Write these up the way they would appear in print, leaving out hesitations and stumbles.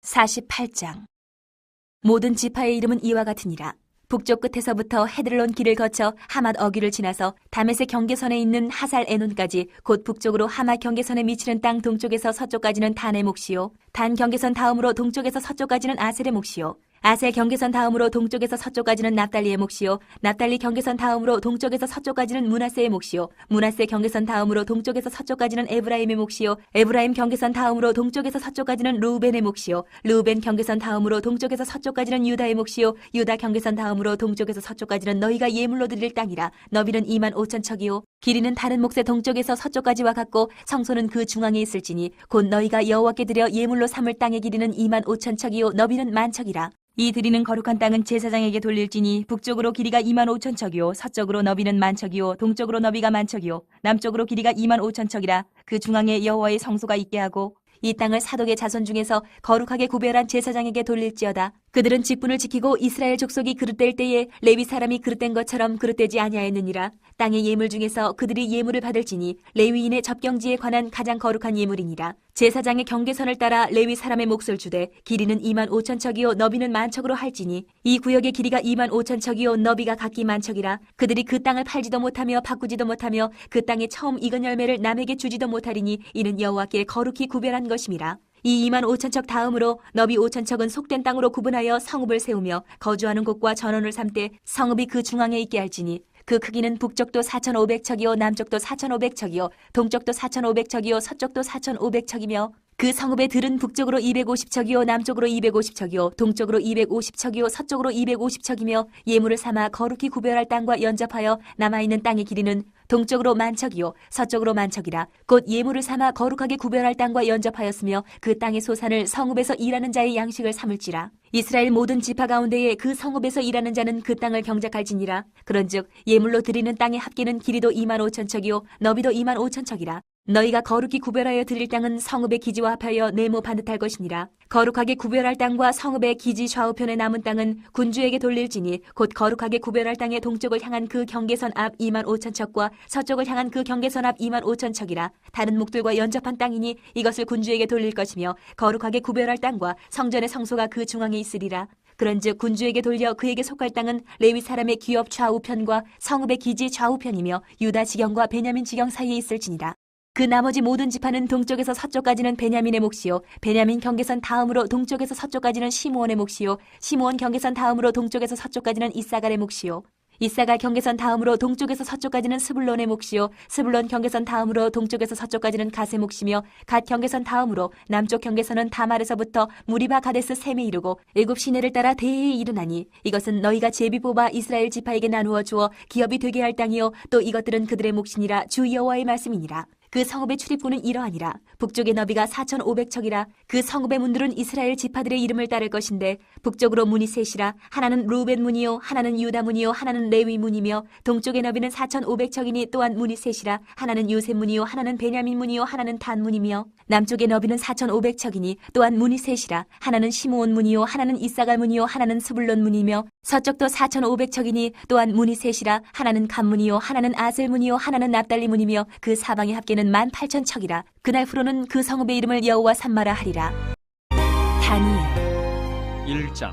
48장. 모든 지파의 이름은 이와 같으니라. 북쪽 끝에서부터 헤들론 길을 거쳐 하맛 어귀를 지나서 다메섹 경계선에 있는 하살 에논까지 곧 북쪽으로 하맛 경계선에 미치는 땅 동쪽에서 서쪽까지는 단의 몫이요, 단 경계선 다음으로 동쪽에서 서쪽까지는 아셀의 몫이요, 아셀 경계선 다음으로 동쪽에서 서쪽까지는 납달리의 몫이요, 납달리 경계선 다음으로 동쪽에서 서쪽까지는 므낫세의 몫이요, 므낫세 경계선 다음으로 동쪽에서 서쪽까지는 에브라임의 몫이요, 에브라임 경계선 다음으로 동쪽에서 서쪽까지는 르우벤의 몫이요, 르우벤 경계선 다음으로 동쪽에서 서쪽까지는 유다의 몫이요, 유다 경계선 다음으로 동쪽에서 서쪽까지는 너희가 예물로 드릴 땅이라. 너비는 2만 5천 척이요, 길이는 다른 몫의 동쪽에서 서쪽까지와 같고 성소는 그 중앙에 있을지니 곧 너희가 여호와께 드려 예물로 삼을 땅의 길이는 2만 5천 척이요, 너비는 만 척이라. 이 드리는 거룩한 땅은 제사장에게 돌릴지니 북쪽으로 길이가 2만 5천 척이요, 서쪽으로 너비는 만 척이요, 동쪽으로 너비가 만 척이요, 남쪽으로 길이가 2만 5천 척이라. 그 중앙에 여호와의 성소가 있게 하고 이 땅을 사독의 자손 중에서 거룩하게 구별한 제사장에게 돌릴지어다. 그들은 직분을 지키고 이스라엘 족속이 그릇될 때에 레위 사람이 그릇된 것처럼 그릇되지 아니하였느니라. 땅의 예물 중에서 그들이 예물을 받을지니 레위인의 접경지에 관한 가장 거룩한 예물이니라. 제사장의 경계선을 따라 레위 사람의 몫을 주되 길이는 2만 5천 척이요, 너비는 만 척으로 할지니 이 구역의 길이가 2만 5천 척이요, 너비가 각기 만 척이라. 그들이 그 땅을 팔지도 못하며 바꾸지도 못하며 그 땅의 처음 익은 열매를 남에게 주지도 못하리니 이는 여호와께 거룩히 구별한 것임이라. 이 2만 5천 척 다음으로 너비 5천 척은 속된 땅으로 구분하여 성읍을 세우며 거주하는 곳과 전원을 삼되 성읍이 그 중앙에 있게 할지니 그 크기는 북쪽도 4,500척이요, 남쪽도 4,500척이요, 동쪽도 4,500척이요, 서쪽도 4,500척이며 그 성읍의 들은 북쪽으로 250척이요, 남쪽으로 250척이요, 동쪽으로 250척이요, 서쪽으로 250척이며 예물을 삼아 거룩히 구별할 땅과 연접하여 남아있는 땅의 길이는 동쪽으로 만 척이요, 서쪽으로 만 척이라. 곧 예물을 삼아 거룩하게 구별할 땅과 연접하였으며 그 땅의 소산을 성읍에서 일하는 자의 양식을 삼을지라. 이스라엘 모든 지파 가운데에 그 성읍에서 일하는 자는 그 땅을 경작할지니라. 그런즉 예물로 드리는 땅의 합계는 길이도 2만 5천 척이요, 너비도 2만 5천 척이라. 너희가 거룩히 구별하여 드릴 땅은 성읍의 기지와 합하여 네모 반듯할 것이니라. 거룩하게 구별할 땅과 성읍의 기지 좌우편에 남은 땅은 군주에게 돌릴지니 곧 거룩하게 구별할 땅의 동쪽을 향한 그 경계선 앞 2만 5천 척과 서쪽을 향한 그 경계선 앞 2만 5천 척이라. 다른 목들과 연접한 땅이니 이것을 군주에게 돌릴 것이며 거룩하게 구별할 땅과 성전의 성소가 그 중앙에 있으리라. 그런즉 군주에게 돌려 그에게 속할 땅은 레위 사람의 기업 좌우편과 성읍의 기지 좌우편이며 유다 지경과 베냐민 지경 사이에 있을지니라. 그 나머지 모든 지파는 동쪽에서 서쪽까지는 베냐민의 몫이요, 베냐민 경계선 다음으로 동쪽에서 서쪽까지는 시므온의 몫이요, 시므온 경계선 다음으로 동쪽에서 서쪽까지는 이사갈의 몫이요, 이사갈 경계선 다음으로 동쪽에서 서쪽까지는 스불론의 몫이요, 스불론 경계선 다음으로 동쪽에서 서쪽까지는 갓의 몫이며 갓 경계선 다음으로 남쪽 경계선은 다말에서부터 무리바 가데스 셈에 이르고 일곱 시내를 따라 대해에 이르나니 이것은 너희가 제비 뽑아 이스라엘 지파에게 나누어 주어 기업이 되게 할 땅이요, 또 이것들은 그들의 몫이니라. 주 여호와의 말씀이니라. 그 성읍의 출입구는 이러하니라. 북쪽의 너비가 4,500척이라. 그 성읍의 문들은 이스라엘 지파들의 이름을 따를 것인데 북쪽으로 문이 셋이라. 하나는 루벤 문이요, 하나는 유다 문이요, 하나는 레위 문이며 동쪽의 너비는 4,500척이니 또한 문이 셋이라. 하나는 요셉 문이요, 하나는 베냐민 문이요, 하나는 단 문이며 남쪽의 너비는 4,500척이니 또한 문이 셋이라. 하나는 시므온 문이요, 하나는 이사갈 문이요, 하나는 스불론 문이며 서쪽도 4,500척이니 또한 문이 셋이라. 하나는 간 문이요, 하나는 아셀 문이요, 하나는 납달리 문이며 그 사방의 합계는 18,000척이라. 그날 후로는 그 성읍의 이름을 여호와 삼마라 하리라. 다니엘 1장.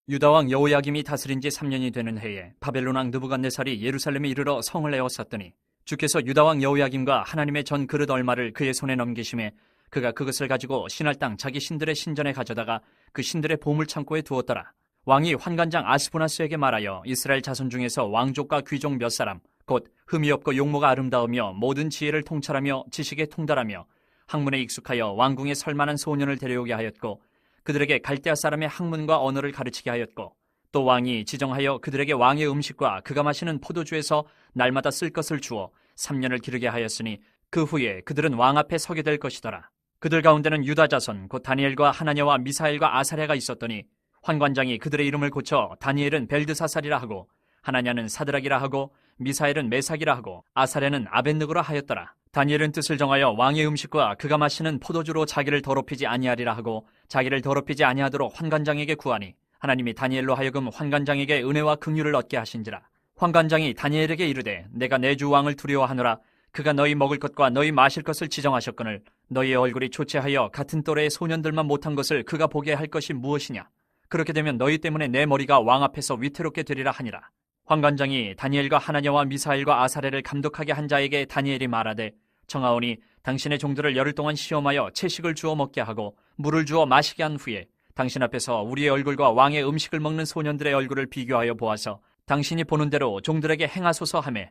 유다 왕 여호야김이 다스린 지 3년이 되는 해에 바벨론 왕 느부갓네살이 예루살렘에 이르러 성을 에워쌌더니 주께서 유다 왕 여호야김과 하나님의 전 그릇 얼마를 그의 손에 넘기심에 그가 그것을 가지고 신할 땅 자기 신들의 신전에 가져다가 그 신들의 보물 창고에 두었더라. 왕이 환관장 아스부나스에게 말하여 이스라엘 자손 중에서 왕족과 귀족 몇 사람 곧 흠이 없고 용모가 아름다우며 모든 지혜를 통찰하며 지식에 통달하며 학문에 익숙하여 왕궁에 설만한 소년을 데려오게 하였고 그들에게 갈대아 사람의 학문과 언어를 가르치게 하였고 또 왕이 지정하여 그들에게 왕의 음식과 그가 마시는 포도주에서 날마다 쓸 것을 주어 3년을 기르게 하였으니 그 후에 그들은 왕 앞에 서게 될 것이더라. 그들 가운데는 유다 자손 곧 다니엘과 하나냐와 미사엘과 아사랴가 있었더니 환관장이 그들의 이름을 고쳐 다니엘은 벨드사살이라 하고 하나냐는 사드락이라 하고 미사엘은 메삭이라 하고 아사랴는 아벳느고라 하였더라. 다니엘은 뜻을 정하여 왕의 음식과 그가 마시는 포도주로 자기를 더럽히지 아니하리라 하고 자기를 더럽히지 아니하도록 환관장에게 구하니 하나님이 다니엘로 하여금 환관장에게 은혜와 긍휼을 얻게 하신지라. 환관장이 다니엘에게 이르되 내가 내 주 왕을 두려워하노라. 그가 너희 먹을 것과 너희 마실 것을 지정하셨거늘 너희의 얼굴이 조체하여 같은 또래의 소년들만 못한 것을 그가 보게 할 것이 무엇이냐? 그렇게 되면 너희 때문에 내 머리가 왕 앞에서 위태롭게 되리라 하니라. 환관장이 다니엘과 하나냐와 미사엘과 아사랴를 감독하게 한 자에게 다니엘이 말하되, 청하오니 당신의 종들을 열흘 동안 시험하여 채식을 주어 먹게 하고 물을 주어 마시게 한 후에 당신 앞에서 우리의 얼굴과 왕의 음식을 먹는 소년들의 얼굴을 비교하여 보아서 당신이 보는 대로 종들에게 행하소서 하매,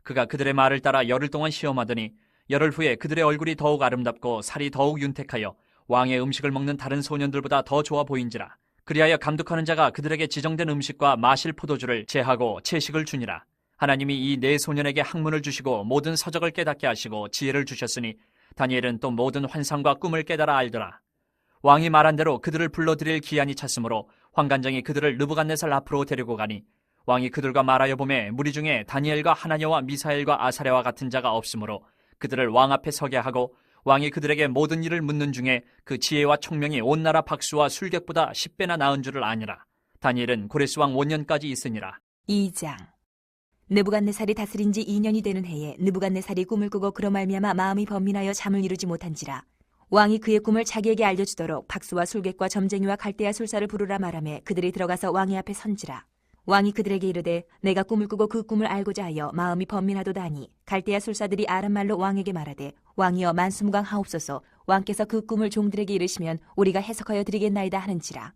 그가 그들의 말을 따라 열흘 동안 시험하더니 열흘 후에 그들의 얼굴이 더욱 아름답고 살이 더욱 윤택하여 왕의 음식을 먹는 다른 소년들보다 더 좋아 보인지라. 그리하여 감독하는 자가 그들에게 지정된 음식과 마실 포도주를 제하고 채식을 주니라. 하나님이 이 네 소년에게 학문을 주시고 모든 서적을 깨닫게 하시고 지혜를 주셨으니 다니엘은 또 모든 환상과 꿈을 깨달아 알더라. 왕이 말한 대로 그들을 불러들일 기한이 찼으므로 환관장이 그들을 느부갓네살 앞으로 데리고 가니 왕이 그들과 말하여 보매 무리 중에 다니엘과 하나냐와 미사엘과 아사랴와 같은 자가 없으므로 그들을 왕 앞에 서게 하고 왕이 그들에게 모든 일을 묻는 중에 그 지혜와 총명이 온 나라 박수와 술객보다 10배나 나은 줄을 아니라. 다니엘은 고레스 왕 5년까지 있으니라. 2장. 느부갓네살이 다스린 지 2년이 되는 해에 느부갓네살이 꿈을 꾸고 그로 말미암아 마음이 번민하여 잠을 이루지 못한지라. 왕이 그의 꿈을 자기에게 알려주도록 박수와 술객과 점쟁이와 갈대아 술사를 부르라 말하매 그들이 들어가서 왕의 앞에 선지라. 왕이 그들에게 이르되 내가 꿈을 꾸고 그 꿈을 알고자 하여 마음이 번민하도다 하니 갈대아 술사들이 아람말로 왕에게 말하되 왕이여 만수무강하옵소서. 왕께서 그 꿈을 종들에게 이르시면 우리가 해석하여 드리겠나이다 하는지라.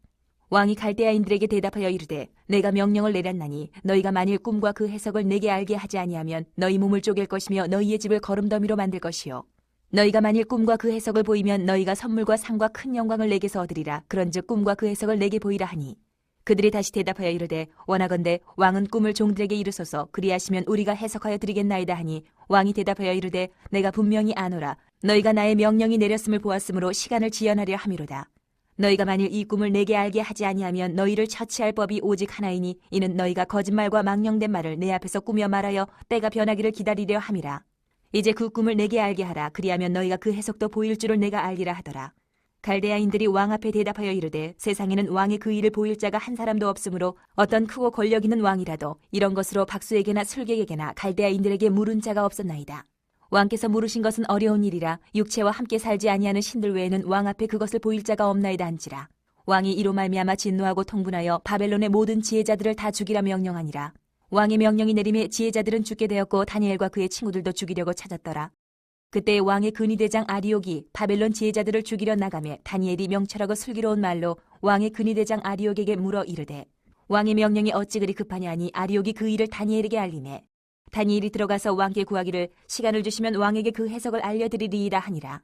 왕이 갈대아인들에게 대답하여 이르되 내가 명령을 내렸나니 너희가 만일 꿈과 그 해석을 내게 알게 하지 아니하면 너희 몸을 쪼갤 것이며 너희의 집을 거름더미로 만들 것이요 너희가 만일 꿈과 그 해석을 보이면 너희가 선물과 상과 큰 영광을 내게서 얻으리라. 그런즉 꿈과 그 해석을 내게 보이라 하니 그들이 다시 대답하여 이르되 원하건대 왕은 꿈을 종들에게 이르소서. 그리하시면 우리가 해석하여 드리겠나이다 하니 왕이 대답하여 이르되 내가 분명히 아노라. 너희가 나의 명령이 내렸음을 보았으므로 시간을 지연하려 함이로다. 너희가 만일 이 꿈을 내게 알게 하지 아니하면 너희를 처치할 법이 오직 하나이니 이는 너희가 거짓말과 망령된 말을 내 앞에서 꾸며 말하여 때가 변하기를 기다리려 함이라. 이제 그 꿈을 내게 알게 하라. 그리하면 너희가 그 해석도 보일 줄을 내가 알리라 하더라. 갈대아인들이 왕 앞에 대답하여 이르되 세상에는 왕의 그 일을 보일 자가 한 사람도 없으므로 어떤 크고 권력 있는 왕이라도 이런 것으로 박수에게나 술객에게나 갈대아인들에게 물은 자가 없었나이다. 왕께서 물으신 것은 어려운 일이라 육체와 함께 살지 아니하는 신들 외에는 왕 앞에 그것을 보일 자가 없나이다 한지라. 왕이 이로 말미암아 진노하고 통분하여 바벨론의 모든 지혜자들을 다 죽이라 명령하니라. 왕의 명령이 내림에 지혜자들은 죽게 되었고 다니엘과 그의 친구들도 죽이려고 찾았더라. 그때 왕의 근위대장 아리옥이 바벨론 지혜자들을 죽이려 나가매 다니엘이 명철하고 슬기로운 말로 왕의 근위대장 아리옥에게 물어 이르되 왕의 명령이 어찌 그리 급하냐 하니 아리옥이 그 일을 다니엘에게 알리매 다니엘이 들어가서 왕께 구하기를 시간을 주시면 왕에게 그 해석을 알려드리리이다 하니라.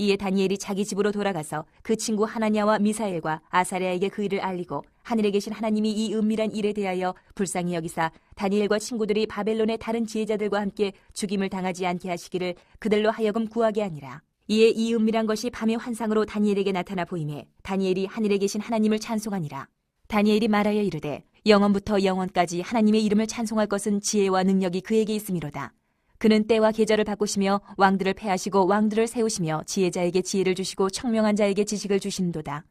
이에 다니엘이 자기 집으로 돌아가서 그 친구 하나냐와 미사엘과 아사랴에게 그 일을 알리고 하늘에 계신 하나님이 이 은밀한 일에 대하여 불쌍히 여기사 다니엘과 친구들이 바벨론의 다른 지혜자들과 함께 죽임을 당하지 않게 하시기를 그들로 하여금 구하게 하니라. 이에 이 은밀한 것이 밤의 환상으로 다니엘에게 나타나 보이매 다니엘이 하늘에 계신 하나님을 찬송하니라. 다니엘이 말하여 이르되 영원부터 영원까지 하나님의 이름을 찬송할 것은 지혜와 능력이 그에게 있음이로다. 그는 때와 계절을 바꾸시며 왕들을 패하시고 왕들을 세우시며 지혜자에게 지혜를 주시고 청명한 자에게 지식을 주시는도다.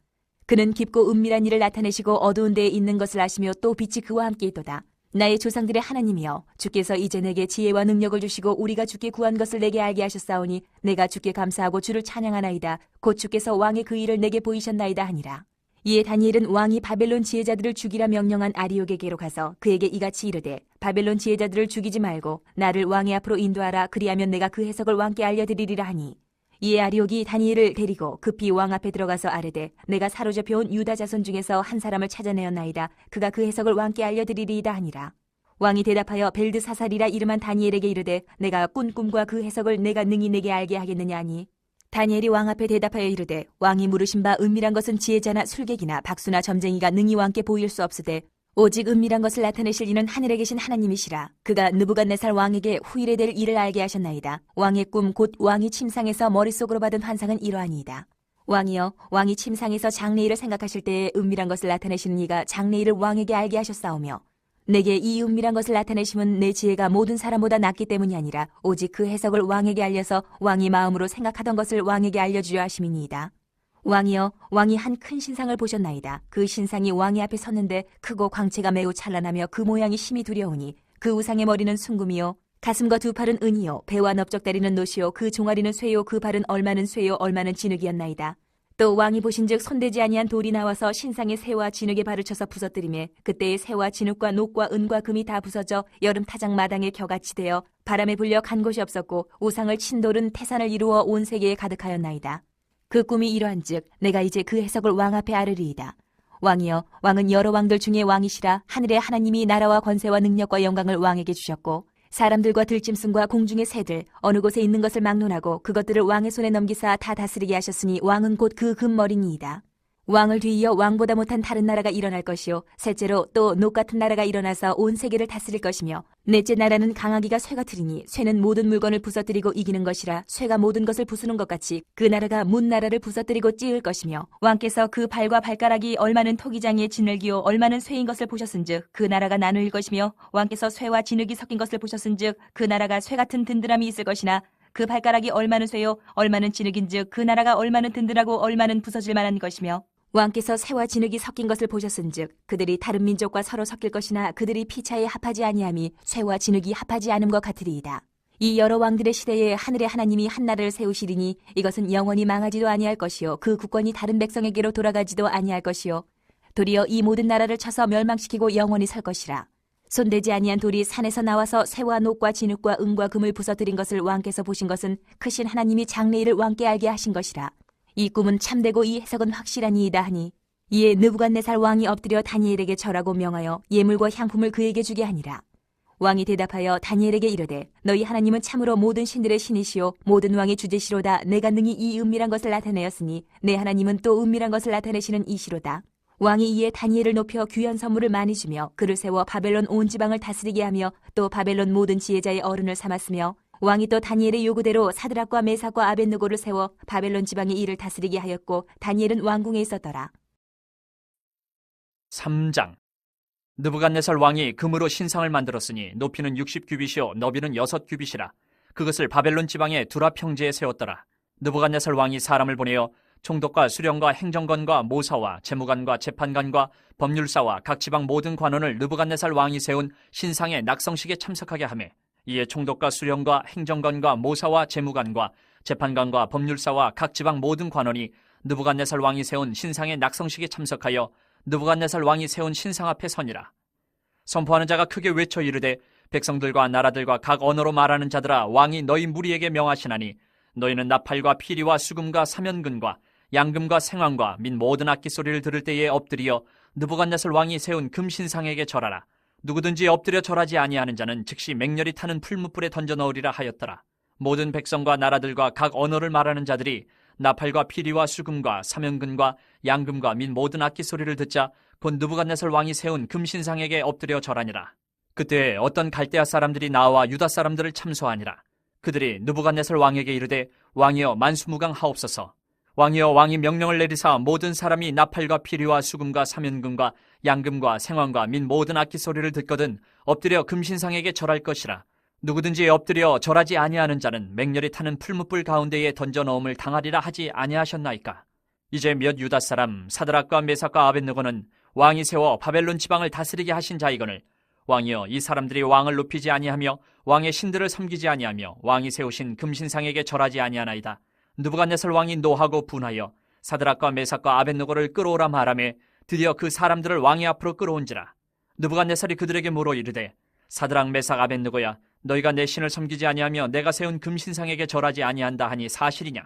그는 깊고 은밀한 일을 나타내시고 어두운 데에 있는 것을 아시며 또 빛이 그와 함께 있도다. 나의 조상들의 하나님이여 주께서 이제 내게 지혜와 능력을 주시고 우리가 주께 구한 것을 내게 알게 하셨사오니 내가 주께 감사하고 주를 찬양하나이다. 곧 주께서 왕의 그 일을 내게 보이셨나이다 하니라. 이에 다니엘은 왕이 바벨론 지혜자들을 죽이라 명령한 아리옥에게로 가서 그에게 이같이 이르되 바벨론 지혜자들을 죽이지 말고 나를 왕의 앞으로 인도하라. 그리하면 내가 그 해석을 왕께 알려드리리라 하니 이에 아리옥이 다니엘을 데리고 급히 왕 앞에 들어가서 아뢰되 내가 사로잡혀온 유다 자손 중에서 한 사람을 찾아내었나이다. 그가 그 해석을 왕께 알려드리리이다 하니라. 왕이 대답하여 벨드사살이라 이름한 다니엘에게 이르되 내가 꾼 꿈과 그 해석을 내가 능히 내게 알게 하겠느냐 하니 다니엘이 왕 앞에 대답하여 이르되 왕이 물으신 바 은밀한 것은 지혜자나 술객이나 박수나 점쟁이가 능히 왕께 보일 수 없으되 오직 은밀한 것을 나타내실 이는 하늘에 계신 하나님이시라. 그가 느부갓네살 왕에게 후일에 될 일을 알게 하셨나이다. 왕의 꿈 곧 왕이 침상에서 머릿속으로 받은 환상은 이러하니이다. 왕이여 왕이 침상에서 장래일을 생각하실 때에 은밀한 것을 나타내시는 이가 장래일을 왕에게 알게 하셨사오며 내게 이 은밀한 것을 나타내심은 내 지혜가 모든 사람보다 낫기 때문이 아니라 오직 그 해석을 왕에게 알려서 왕이 마음으로 생각하던 것을 왕에게 알려주려 하심이니이다. 왕이여 왕이 한 큰 신상을 보셨나이다. 그 신상이 왕의 앞에 섰는데 크고 광채가 매우 찬란하며 그 모양이 심히 두려우니 그 우상의 머리는 순금이요 가슴과 두 팔은 은이요 배와 넓적다리는 노시요 그 종아리는 쇠요 그 발은 얼마는 쇠요 얼마는 진흙이었나이다. 또 왕이 보신즉 손대지 아니한 돌이 나와서 신상의 새와 진흙의 발을 쳐서 부서뜨리매 그때의 새와 진흙과 녹과 은과 금이 다 부서져 여름 타작 마당에 겨같이 되어 바람에 불려 간 곳이 없었고 우상을 친 돌은 태산을 이루어 온 세계에 가득하였나이다. 그 꿈이 이러한즉 내가 이제 그 해석을 왕 앞에 아르리이다. 왕이여 왕은 여러 왕들 중에 왕이시라. 하늘의 하나님이 나라와 권세와 능력과 영광을 왕에게 주셨고 사람들과 들짐승과 공중의 새들 어느 곳에 있는 것을 막론하고 그것들을 왕의 손에 넘기사 다 다스리게 하셨으니 왕은 곧 그 금머리니이다. 왕을 뒤이어 왕보다 못한 다른 나라가 일어날 것이요 셋째로 또 녹 같은 나라가 일어나서 온 세계를 다스릴 것이며 넷째 나라는 강하기가 쇠 같으리니 쇠는 모든 물건을 부서뜨리고 이기는 것이라 쇠가 모든 것을 부수는 것 같이 그 나라가 문 나라를 부서뜨리고 찌을 것이며 왕께서 그 발과 발가락이 얼마는 토기장의 진흙이요 얼마는 쇠인 것을 보셨은즉 그 나라가 나누일 것이며 왕께서 쇠와 진흙이 섞인 것을 보셨은즉 그 나라가 쇠 같은 든든함이 있을 것이나 그 발가락이 얼마는 쇠요 얼마는 진흙인즉 그 나라가 얼마는 든든하고 얼마는 부서질 만한 것이며 왕께서 새와 진흙이 섞인 것을 보셨은즉 그들이 다른 민족과 서로 섞일 것이나 그들이 피차에 합하지 아니함이 쇠와 진흙이 합하지 않음과 같으리이다. 이 여러 왕들의 시대에 하늘의 하나님이 한 나라를 세우시리니 이것은 영원히 망하지도 아니할 것이요 그 국권이 다른 백성에게로 돌아가지도 아니할 것이요 도리어 이 모든 나라를 쳐서 멸망시키고 영원히 설 것이라. 손대지 아니한 돌이 산에서 나와서 새와 녹과 진흙과 은과 금을 부서뜨린 것을 왕께서 보신 것은 크신 하나님이 장래일을 왕께 알게 하신 것이라. 이 꿈은 참되고 이 해석은 확실하니이다 하니 이에 느부갓네살 왕이 엎드려 다니엘에게 절하고 명하여 예물과 향품을 그에게 주게 하니라. 왕이 대답하여 다니엘에게 이르되 너희 하나님은 참으로 모든 신들의 신이시요 모든 왕의 주제시로다. 내가 능히 이 은밀한 것을 나타내었으니 내 하나님은 또 은밀한 것을 나타내시는 이시로다. 왕이 이에 다니엘을 높여 귀한 선물을 많이 주며 그를 세워 바벨론 온 지방을 다스리게 하며 또 바벨론 모든 지혜자의 어른을 삼았으며 왕이 또 다니엘의 요구대로 사드락과 메삭과 아벳느고를 세워 바벨론 지방의 일을 다스리게 하였고 다니엘은 왕궁에 있었더라. 3장. 느부갓네살 왕이 금으로 신상을 만들었으니 높이는 60규빗이요 너비는 6규빗이라. 그것을 바벨론 지방의 두라 평지에 세웠더라. 느부갓네살 왕이 사람을 보내어 총독과 수령과 행정관과 모사와 재무관과 재판관과 법률사와 각 지방 모든 관원을 느부갓네살 왕이 세운 신상의 낙성식에 참석하게 하매 이에 총독과 수령과 행정관과 모사와 재무관과 재판관과 법률사와 각 지방 모든 관원이 느부갓네살 왕이 세운 신상의 낙성식에 참석하여 느부갓네살 왕이 세운 신상 앞에 서니라. 선포하는 자가 크게 외쳐 이르되 백성들과 나라들과 각 언어로 말하는 자들아 왕이 너희 무리에게 명하시나니 너희는 나팔과 피리와 수금과 사면근과 양금과 생황과 및 모든 악기 소리를 들을 때에 엎드려 느부갓네살 왕이 세운 금신상에게 절하라. 누구든지 엎드려 절하지 아니하는 자는 즉시 맹렬히 타는 풀무불에 던져 넣으리라 하였더라. 모든 백성과 나라들과 각 언어를 말하는 자들이 나팔과 피리와 수금과 사면근과 양금과 및 모든 악기 소리를 듣자 곧 느부갓네살 왕이 세운 금신상에게 엎드려 절하니라. 그때 어떤 갈대아 사람들이 나와 유다 사람들을 참소하니라. 그들이 느부갓네살 왕에게 이르되 왕이여 만수무강하옵소서. 왕이여 왕이 명령을 내리사 모든 사람이 나팔과 피리와 수금과 사면금과 양금과 생황과 및 모든 악기 소리를 듣거든 엎드려 금신상에게 절할 것이라. 누구든지 엎드려 절하지 아니하는 자는 맹렬히 타는 풀무불 가운데에 던져 넣음을 당하리라 하지 아니하셨나이까. 이제 몇 유다 사람 사드락과 메삭과 아벳느고는 왕이 세워 바벨론 지방을 다스리게 하신 자이거늘 왕이여 이 사람들이 왕을 높이지 아니하며 왕의 신들을 섬기지 아니하며 왕이 세우신 금신상에게 절하지 아니하나이다. 느부갓네살 왕이 노하고 분하여 사드락과 메삭과 아벳느고를 끌어오라 말하매 드디어 그 사람들을 왕의 앞으로 끌어온지라. 느부갓네살이 그들에게 물어 이르되 사드락 메삭 아벳느고야 너희가 내 신을 섬기지 아니하며 내가 세운 금신상에게 절하지 아니한다 하니 사실이냐.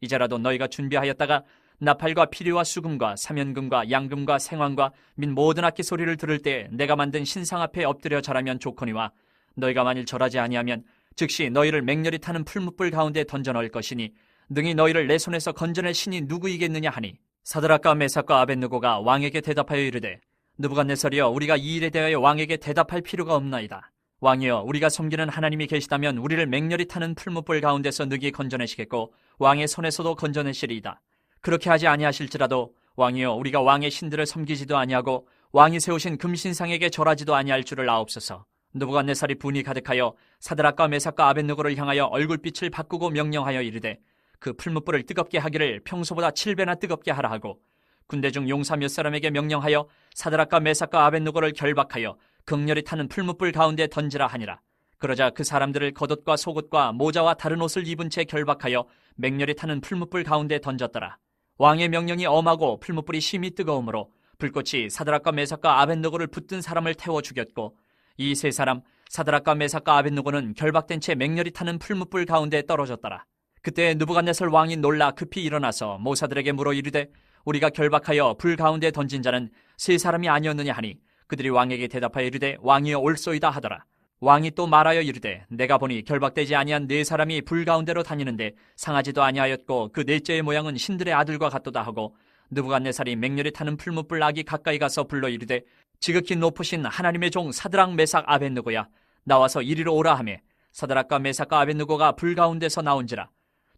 이제라도 너희가 준비하였다가 나팔과 피리와 수금과 사면금과 양금과 생황과 및 모든 악기 소리를 들을 때 내가 만든 신상 앞에 엎드려 절하면 좋거니와 너희가 만일 절하지 아니하면 즉시 너희를 맹렬히 타는 풀무불 가운데 던져 넣을 것이니 능히 너희를 내 손에서 건져낼 신이 누구이겠느냐 하니 사드락과 메삭과 아벳느고가 왕에게 대답하여 이르되 느부갓네살이여 우리가 이 일에 대하여 왕에게 대답할 필요가 없나이다. 왕이여 우리가 섬기는 하나님이 계시다면 우리를 맹렬히 타는 풀무불 가운데서 능히 건져내시겠고 왕의 손에서도 건져내시리이다. 그렇게 하지 아니하실지라도 왕이여 우리가 왕의 신들을 섬기지도 아니하고 왕이 세우신 금신상에게 절하지도 아니할 줄을 아옵소서. 느부갓네살이 분이 가득하여 사드락과 메삭과 아벳느고를 향하여 얼굴빛을 바꾸고 명령하여 이르되 그 풀무불을 뜨겁게 하기를 평소보다 7배나 뜨겁게 하라 하고 군대 중 용사 몇 사람에게 명령하여 사드락과 메삭과 아벳느고를 결박하여 극렬히 타는 풀무불 가운데 던지라 하니라. 그러자 그 사람들을 겉옷과 속옷과 모자와 다른 옷을 입은 채 결박하여 맹렬히 타는 풀무불 가운데 던졌더라. 왕의 명령이 엄하고 풀무불이 심히 뜨거우므로 불꽃이 사드락과 메삭과 아벳느고를 붙든 사람을 태워 죽였고, 이 세 사람 사드락과 메삭과 아벳느고는 결박된 채 맹렬히 타는 풀무불 가운데 떨어졌더라. 그때 느부갓네살 왕이 놀라 급히 일어나서 모사들에게 물어 이르되, 우리가 결박하여 불 가운데 던진 자는 세 사람이 아니었느냐 하니, 그들이 왕에게 대답하여 이르되 왕이여 옳소이다 하더라. 왕이 또 말하여 이르되, 내가 보니 결박되지 아니한 네 사람이 불 가운데로 다니는데 상하지도 아니하였고 그 넷째의 모양은 신들의 아들과 같도다 하고, 느부갓네살이 맹렬히 타는 풀무불 아기 가까이 가서 불러 이르되, 지극히 높으신 하나님의 종 사드락 메삭 아벳느고야, 나와서 이리로 오라 하매, 사드락과 메삭과 아벳느고가 불 가운데서 나온지라.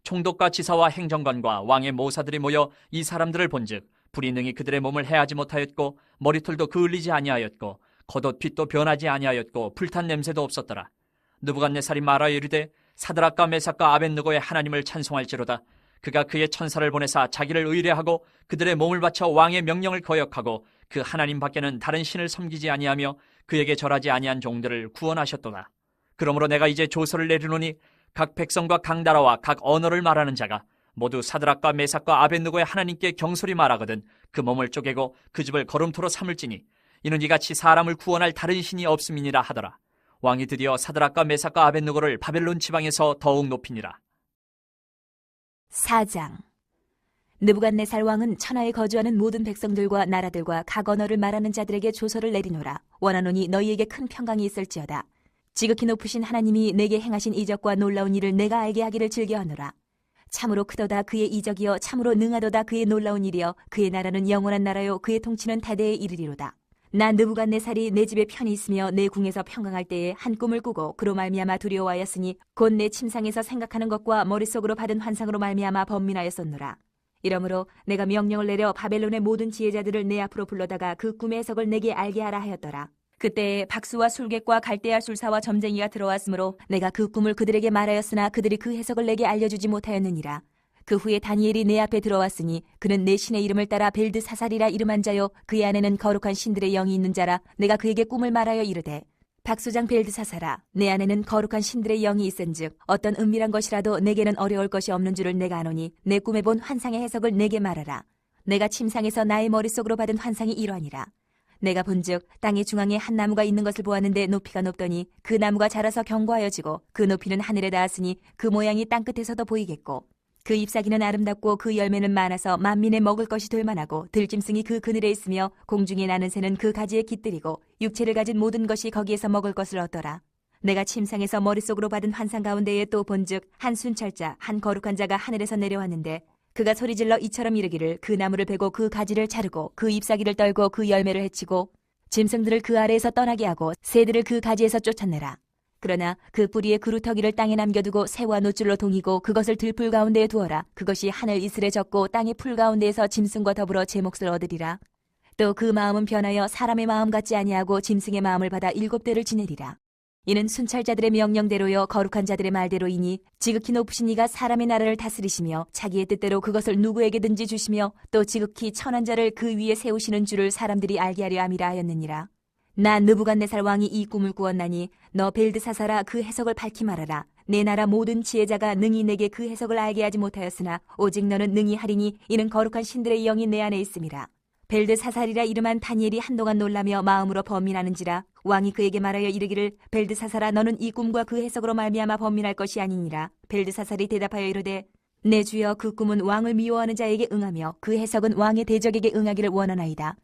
총독과 지사와 행정관과 왕의 모사들이 모여 이 사람들을 본즉 불이 능히 그들의 몸을 해하지 못하였고 머리털도 그을리지 아니하였고 겉옷 빛도 변하지 아니하였고 불탄 냄새도 없었더라. 느부갓네살이 말하여 이르되, 사드락과 메삭과 아벳느고의 하나님을 찬송할지로다. 그가 그의 천사를 보내사 자기를 의뢰하고 그들의 몸을 바쳐 왕의 명령을 거역하고 그 하나님 밖에는 다른 신을 섬기지 아니하며 그에게 절하지 아니한 종들을 구원하셨도다. 그러므로 내가 이제 조서를 내리노니 각 백성과 각 나라와 각 언어를 말하는 자가 모두 사드락과 메삭과 아벳느고의 하나님께 경솔히 말하거든 그 몸을 쪼개고 그 집을 거름토로 삼을지니 이는 이같이 사람을 구원할 다른 신이 없음이니라 하더라. 왕이 드디어 사드락과 메삭과 아벳느고를 바벨론 지방에서 더욱 높이니라. 4장. 느부갓네살 왕은 천하에 거주하는 모든 백성들과 나라들과 각 언어를 말하는 자들에게 조서를 내리노라. 원하노니 너희에게 큰 평강이 있을지어다. 지극히 높으신 하나님이 내게 행하신 이적과 놀라운 일을 내가 알게 하기를 즐겨하노라. 참으로 크도다 그의 이적이여, 참으로 능하도다 그의 놀라운 일이여, 그의 나라는 영원한 나라요, 그의 통치는 대대에 이르리로다. 나 느부갓네살이 내 집에 편히 있으며 내 궁에서 평강할 때에 한 꿈을 꾸고 그로 말미암아 두려워하였으니 곧 내 침상에서 생각하는 것과 머릿속으로 받은 환상으로 말미암아 번민하였었노라. 이러므로 내가 명령을 내려 바벨론의 모든 지혜자들을 내 앞으로 불러다가 그 꿈의 해석을 내게 알게 하라 하였더라. 그때 박수와 술객과 갈대아 술사와 점쟁이가 들어왔으므로 내가 그 꿈을 그들에게 말하였으나 그들이 그 해석을 내게 알려주지 못하였느니라. 그 후에 다니엘이 내 앞에 들어왔으니 그는 내 신의 이름을 따라 벨드사살이라 이름한 자요, 그의 안에는 거룩한 신들의 영이 있는 자라. 내가 그에게 꿈을 말하여 이르되, 박수장 벨드사살아, 내 안에는 거룩한 신들의 영이 있은즉 어떤 은밀한 것이라도 내게는 어려울 것이 없는 줄을 내가 아노니 내 꿈에 본 환상의 해석을 내게 말하라. 내가 침상에서 나의 머릿속으로 받은 환상이 이러하니라. 내가 본즉 땅의 중앙에 한 나무가 있는 것을 보았는데 높이가 높더니 그 나무가 자라서 견고하여지고 그 높이는 하늘에 닿았으니 그 모양이 땅끝에서도 보이겠고, 그 잎사귀는 아름답고 그 열매는 많아서 만민의 먹을 것이 될 만하고 들짐승이 그 그늘에 있으며 공중에 나는 새는 그 가지에 깃들이고 육체를 가진 모든 것이 거기에서 먹을 것을 얻더라. 내가 침상에서 머릿속으로 받은 환상 가운데에 또 본즉 한 순찰자 한 거룩한 자가 하늘에서 내려왔는데 그가 소리질러 이처럼 이르기를, 그 나무를 베고 그 가지를 자르고 그 잎사귀를 떨고 그 열매를 해치고 짐승들을 그 아래에서 떠나게 하고 새들을 그 가지에서 쫓아내라. 그러나 그 뿌리의 그루터기를 땅에 남겨두고 새와 노줄로 동이고 그것을 들풀 가운데에 두어라. 그것이 하늘 이슬에 젖고 땅의 풀 가운데에서 짐승과 더불어 제 몫을 얻으리라. 또 그 마음은 변하여 사람의 마음 같지 아니하고 짐승의 마음을 받아 7대를 지내리라. 이는 순찰자들의 명령대로요 거룩한 자들의 말대로이니 지극히 높으신 이가 사람의 나라를 다스리시며 자기의 뜻대로 그것을 누구에게든지 주시며 또 지극히 천한 자를 그 위에 세우시는 줄을 사람들이 알게 하려 함이라 하였느니라. 나 느부갓네살 왕이 이 꿈을 꾸었나니 너 벨드사살아, 그 해석을 밝히 말하라. 내 나라 모든 지혜자가 능히 내게 그 해석을 알게 하지 못하였으나 오직 너는 능히 하리니 이는 거룩한 신들의 영이 내 안에 있음이라. 벨드사살이라 이름한 다니엘이 한동안 놀라며 마음으로 번민하는지라. 왕이 그에게 말하여 이르기를, 벨드사살아, 너는 이 꿈과 그 해석으로 말미암아 번민할 것이 아니니라. 벨드사살이 대답하여 이르되, 내 주여, 그 꿈은 왕을 미워하는 자에게 응하며 그 해석은 왕의 대적에게 응하기를 원하나이다.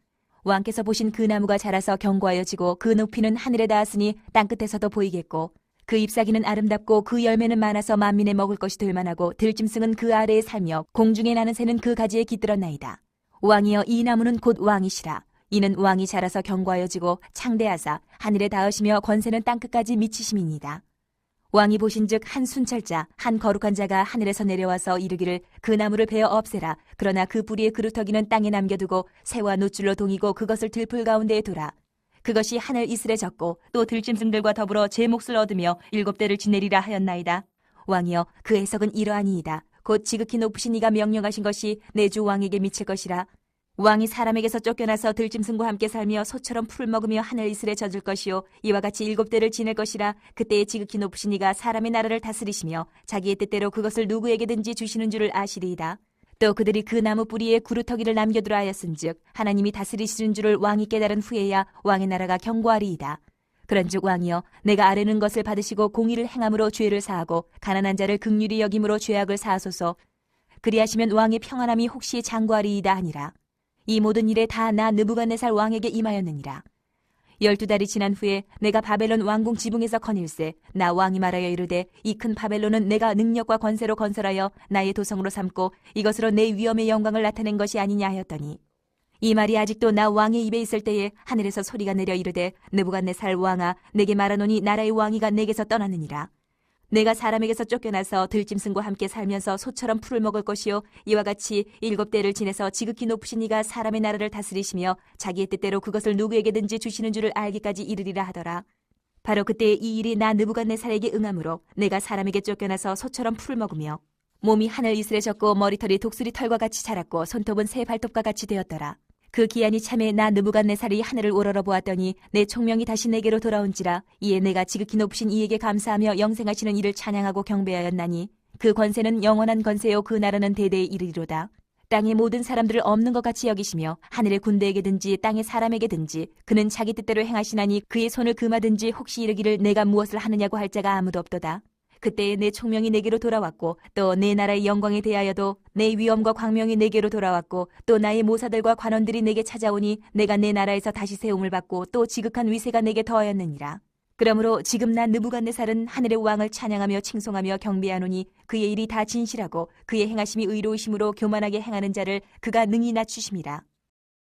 왕께서 보신 그 나무가 자라서 견고하여지고 그 높이는 하늘에 닿았으니 땅끝에서도 보이겠고, 그 잎사귀는 아름답고 그 열매는 많아서 만민의 먹을 것이 될 만하고 들짐승은 그 아래에 살며 공중에 나는 새는 그 가지에 깃들었나이다. 왕이여, 이 나무는 곧 왕이시라. 이는 왕이 자라서 견고하여지고 창대하사 하늘에 닿으시며 권세는 땅끝까지 미치심이니이다. 왕이 보신즉 한 순찰자 한 거룩한 자가 하늘에서 내려와서 이르기를, 그 나무를 베어 없애라. 그러나 그 뿌리의 그루터기는 땅에 남겨두고 새와 노줄로 동이고 그것을 들풀 가운데에 두라. 그것이 하늘 이슬에 젖고 또 들짐승들과 더불어 제 몫을 얻으며 7대를 지내리라 하였나이다. 왕이여, 그 해석은 이러하니이다. 곧 지극히 높으신 이가 명령하신 것이 내 주 왕에게 미칠 것이라. 왕이 사람에게서 쫓겨나서 들짐승과 함께 살며 소처럼 풀 먹으며 하늘 이슬에 젖을 것이요 이와 같이 7대를 지낼 것이라. 그때에 지극히 높으신 이가 사람의 나라를 다스리시며 자기의 뜻대로 그것을 누구에게든지 주시는 줄을 아시리이다. 또 그들이 그 나무 뿌리에 구루터기를 남겨두라 하였은즉 하나님이 다스리시는 줄을 왕이 깨달은 후에야 왕의 나라가 견고하리이다. 그런즉 왕이여 내가 아뢰는 것을 받으시고 공의를 행함으로 죄를 사하고 가난한 자를 긍휼히 여김으로 죄악을 사하소서. 그리하시면 왕의 평안함이 혹시 장구하리이다 하니라. 이 모든 일에 다 나 느부갓네살 왕에게 임하였느니라. 12달이 지난 후에 내가 바벨론 왕궁 지붕에서 거닐세 나 왕이 말하여 이르되 이 큰 바벨론은 내가 능력과 권세로 건설하여 나의 도성으로 삼고 이것으로 내 위엄의 영광을 나타낸 것이 아니냐 하였더니 이 말이 아직도 나 왕의 입에 있을 때에 하늘에서 소리가 내려 이르되 느부갓네살 왕아 내게 말하노니 나라의 왕위가 내게서 떠났느니라. 내가 사람에게서 쫓겨나서 들짐승과 함께 살면서 소처럼 풀을 먹을 것이요 이와 같이 7대를 지내서 지극히 높으신 이가 사람의 나라를 다스리시며 자기의 뜻대로 그것을 누구에게든지 주시는 줄을 알기까지 이르리라 하더라. 바로 그때 이 일이 나 느부갓네살에게 응함으로 내가 사람에게 쫓겨나서 소처럼 풀을 먹으며 몸이 하늘 이슬에 젖고 머리털이 독수리 털과 같이 자랐고 손톱은 새 발톱과 같이 되었더라. 그 기한이 참에 나 느부갓네살이 하늘을 우러러 보았더니 내 총명이 다시 내게로 돌아온지라. 이에 내가 지극히 높으신 이에게 감사하며 영생하시는 이를 찬양하고 경배하였나니 그 권세는 영원한 권세요 그 나라는 대대에 이르리로다. 땅의 모든 사람들을 없는 것 같이 여기시며 하늘의 군대에게든지 땅의 사람에게든지 그는 자기 뜻대로 행하시나니 그의 손을 금하든지 혹시 이르기를 내가 무엇을 하느냐고 할 자가 아무도 없도다. 그때에 내 총명이 내게로 돌아왔고 또 내 나라의 영광에 대하여도 내 위엄과 광명이 내게로 돌아왔고 또 나의 모사들과 관원들이 내게 찾아오니 내가 내 나라에서 다시 세움을 받고 또 지극한 위세가 내게 더하였느니라. 그러므로 지금 나 느부갓네살은 하늘의 왕을 찬양하며 칭송하며 경배하노니 그의 일이 다 진실하고 그의 행하심이 의로우심으로 교만하게 행하는 자를 그가 능히 낮추심이라.